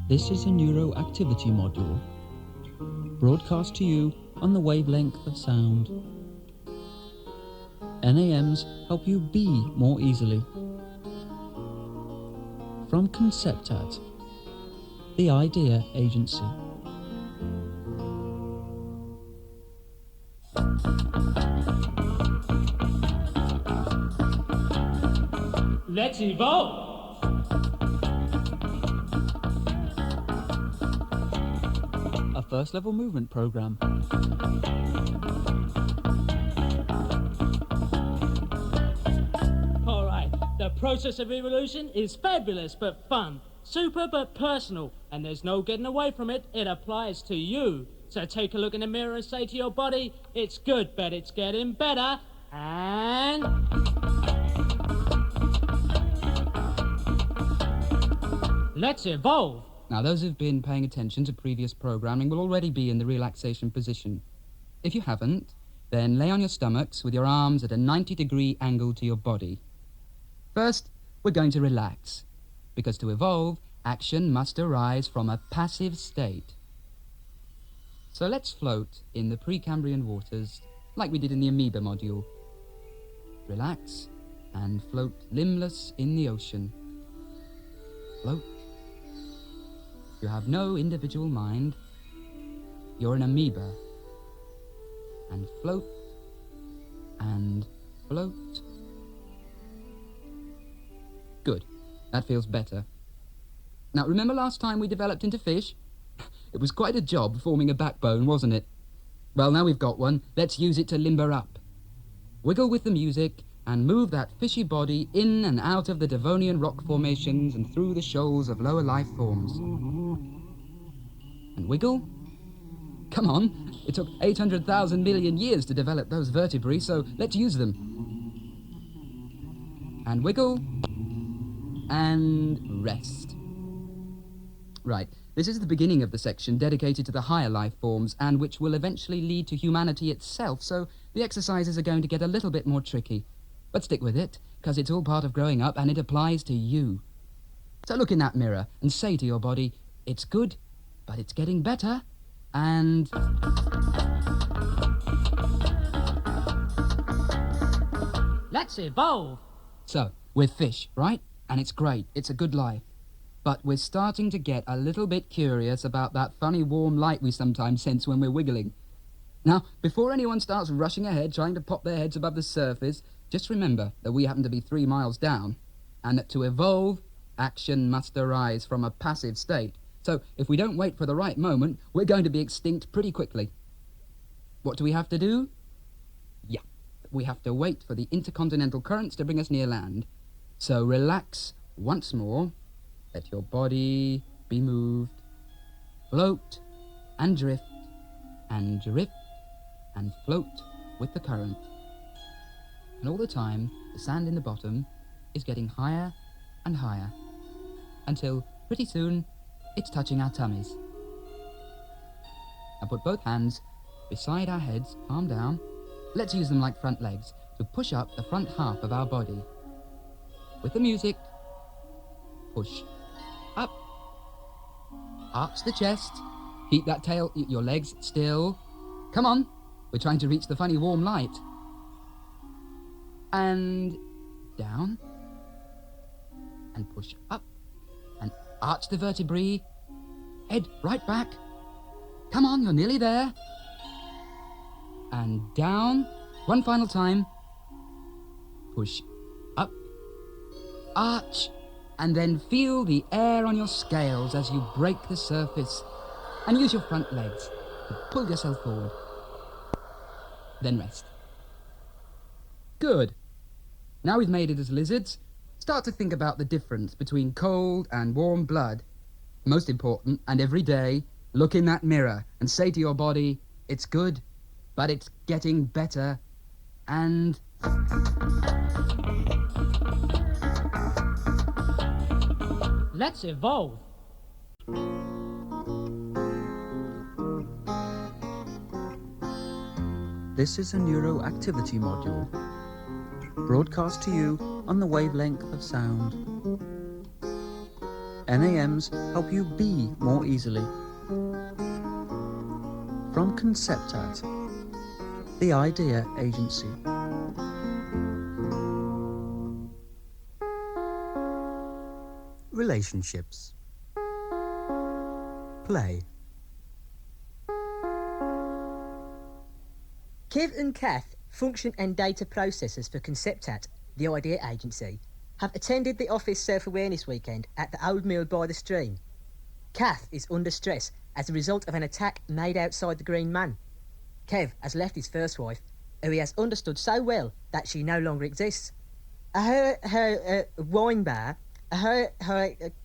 This is a neuroactivity module, broadcast to you on the wavelength of sound. NAMs help you be more easily. From Conceptat, the Idea Agency. Let's evolve! A first level movement program. Alright, the process of evolution is fabulous but fun, super but personal, and there's no getting away from it. It applies to you. So take a look in the mirror and say to your body, it's good, but it's getting better, and... Let's evolve! Now, those who've been paying attention to previous programming will already be in the relaxation position. If you haven't, then lay on your stomachs with your arms at a 90-degree angle to your body. First, we're going to relax, because to evolve, action must arise from a passive state. So let's float in the Precambrian waters, like we did in the amoeba module. Relax and float limbless in the ocean. Float. You have no individual mind. You're an amoeba. And float. And float. Good. That feels better. Now, remember last time we developed into fish? It was quite a job forming a backbone, wasn't it? Well, now we've got one. Let's use it to limber up. Wiggle with the music and move that fishy body in and out of the Devonian rock formations and through the shoals of lower life forms. And wiggle. Come on, it took 800,000 million years to develop those vertebrae, so let's use them. And wiggle. And rest. Right, this is the beginning of the section dedicated to the higher life forms and which will eventually lead to humanity itself, so the exercises are going to get a little bit more tricky. But stick with it, because it's all part of growing up and it applies to you. So look in that mirror and say to your body, it's good, but it's getting better, and... Let's evolve! So, we're fish, right? And it's great, it's a good life. But we're starting to get a little bit curious about that funny warm light we sometimes sense when we're wiggling. Now, before anyone starts rushing ahead trying to pop their heads above the surface, just remember that we happen to be 3 miles down, and that to evolve, action must arise from a passive state. So if we don't wait for the right moment, we're going to be extinct pretty quickly. What do we have to do? Yeah, we have to wait for the intercontinental currents to bring us near land. So relax once more, let your body be moved, float and drift and float with the current. And all the time, the sand in the bottom is getting higher and higher, until pretty soon it's touching our tummies. Now put both hands beside our heads, palm down. Let's use them like front legs to push up the front half of our body. With the music, push up, arch the chest, keep that tail, your legs still. Come on, we're trying to reach the funny warm light. And down, and push up, and arch the vertebrae, head right back. Come on, you're nearly there. And down, one final time, push up, arch, and then feel the air on your scales as you break the surface, and use your front legs to pull yourself forward. Then rest. Good. Now we've made it as lizards, start to think about the difference between cold and warm blood. Most important, and every day, look in that mirror and say to your body, it's good, but it's getting better, and... Let's evolve! This is a neuroactivity module, broadcast to you on the wavelength of sound. NAMs help you be more easily. From Conceptat, the Idea Agency. Relationships. Play. Kev and Kath, function and data processors for Conceptat, the Idea Agency, have attended the office self-awareness weekend at the Old Mill by the Stream. Kath is under stress as a result of an attack made outside the Green Man. Kev has left his first wife, who he has understood so well that she no longer exists. Her wine bar, her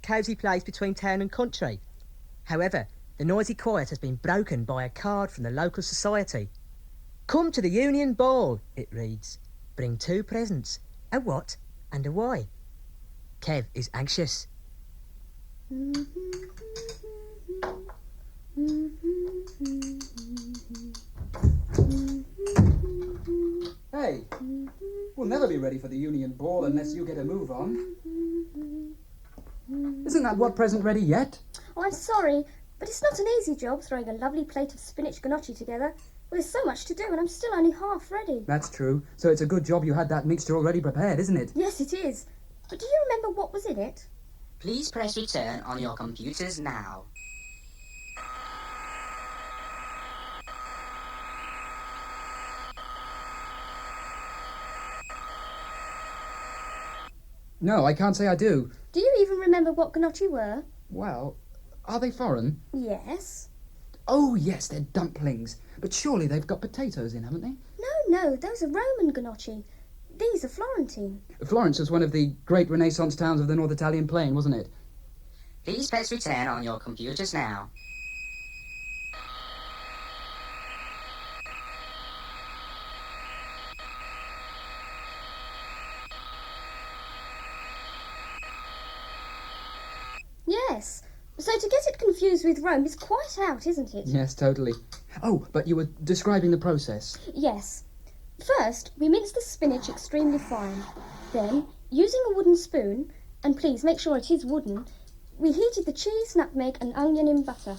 cosy place between town and country. However, the noisy quiet has been broken by a card from the local society. Come to the Union Ball, it reads. Bring 2 presents, a what and a why. Kev is anxious. Hey, we'll never be ready for the Union Ball unless you get a move on. Isn't that what present ready yet? Oh, I'm sorry, but it's not an easy job throwing a lovely plate of spinach gnocchi together. Well, there's so much to do and I'm still only half ready. That's true. So it's a good job you had that mixture already prepared, isn't it? Yes, it is. But do you remember what was in it? Please press return on your computers now. No, I can't say I do. Do you even remember what gnocchi were? Well, are they foreign? Yes. Oh, yes, they're dumplings. But surely they've got potatoes in, haven't they? No, those are Roman gnocchi. These are Florentine. Florence was one of the great Renaissance towns of the North Italian plain, wasn't it? Please press return on your computers now. Yes. So to get it confused with Rome is quite out, isn't it? Yes, totally. Oh, but you were describing the process. Yes. First, we mince the spinach extremely fine. Then, using a wooden spoon, and please make sure it is wooden, we heated the cheese, nutmeg and onion in butter.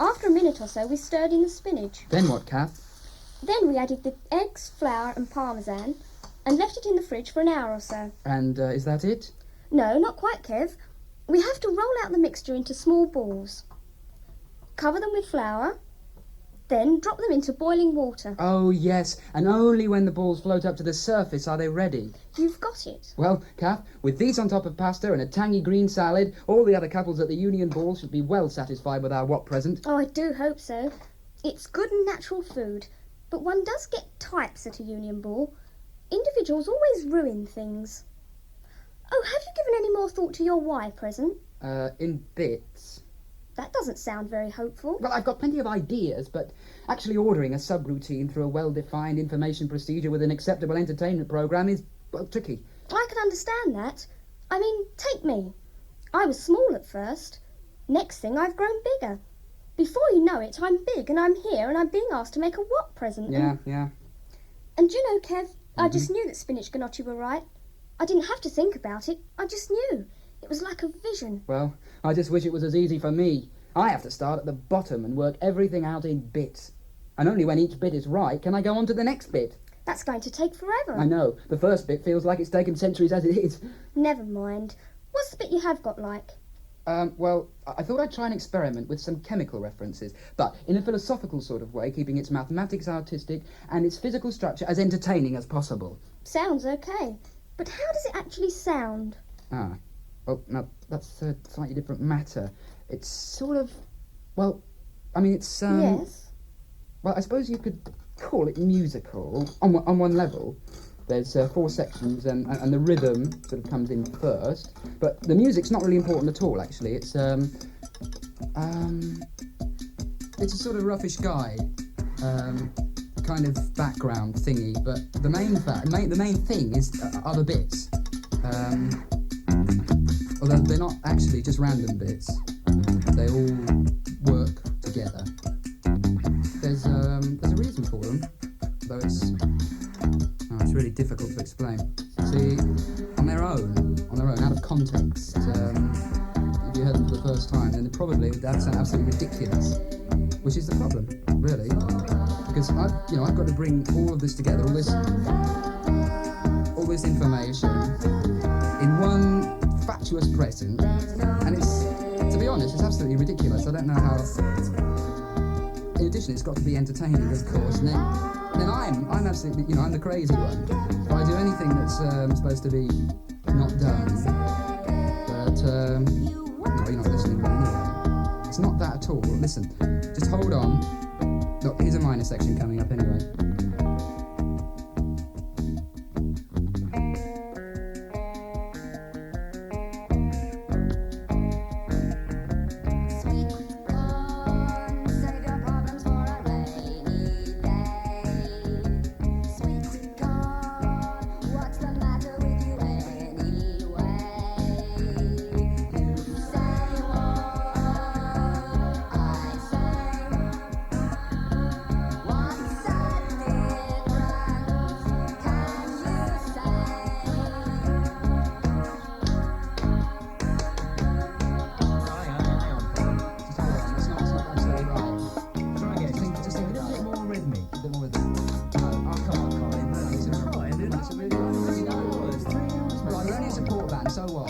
After a minute or so, we stirred in the spinach. Then what, Kath? Then we added the eggs, flour and parmesan, and left it in the fridge for an hour or so. And is that it? No, not quite, Kev. We have to roll out the mixture into small balls. Cover them with flour, then drop them into boiling water. Oh, yes, and only when the balls float up to the surface are they ready. You've got it. Well, Kath, with these on top of pasta and a tangy green salad, all the other couples at the Union Ball should be well satisfied with our what present. Oh, I do hope so. It's good and natural food, but one does get types at a Union Ball. Individuals always ruin things. Oh, have you given any more thought to your why present? In bits. That doesn't sound very hopeful. Well, I've got plenty of ideas, but actually ordering a subroutine through a well-defined information procedure with an acceptable entertainment programme is, well, tricky. I can understand that. I mean, take me. I was small at first. Next thing, I've grown bigger. Before you know it, I'm big and I'm here and I'm being asked to make a what present. Yeah. And you know, Kev, I just knew that spinach gnocchi were right. I didn't have to think about it. I just knew. It was like a vision. Well, I just wish it was as easy for me. I have to start at the bottom and work everything out in bits. And only when each bit is right can I go on to the next bit. That's going to take forever. I know. The first bit feels like it's taken centuries as it is. Never mind. What's the bit you have got like? Well, I thought I'd try an experiment with some chemical references, but in a philosophical sort of way, keeping its mathematics artistic and its physical structure as entertaining as possible. Sounds okay. But how does it actually sound? Well, now, that's a slightly different matter. It's sort of, well, I mean, it's, Yes? Well, I suppose you could call it musical on one level. There's 4 sections, and the rhythm sort of comes in first. But the music's not really important at all, actually. It's a sort of roughish guide, kind of background thingy. But the main thing is are the bits. Although they're not actually just random bits. They all work together. There's a reason for them, though it's really difficult to explain. See, on their own, out of context, first time, then probably that sounds absolutely ridiculous, which is the problem, really, because I've got to bring all of this together, all this information in one fatuous present, and it's, to be honest, it's absolutely ridiculous. I don't know how. In addition, it's got to be entertaining, of course, and then I'm absolutely, I'm the crazy one. If I do anything that's supposed to be not done, but no, you're not listening anyway. It's not that at all. Listen, just hold on. Look, here's a minor section coming up anyway. So what?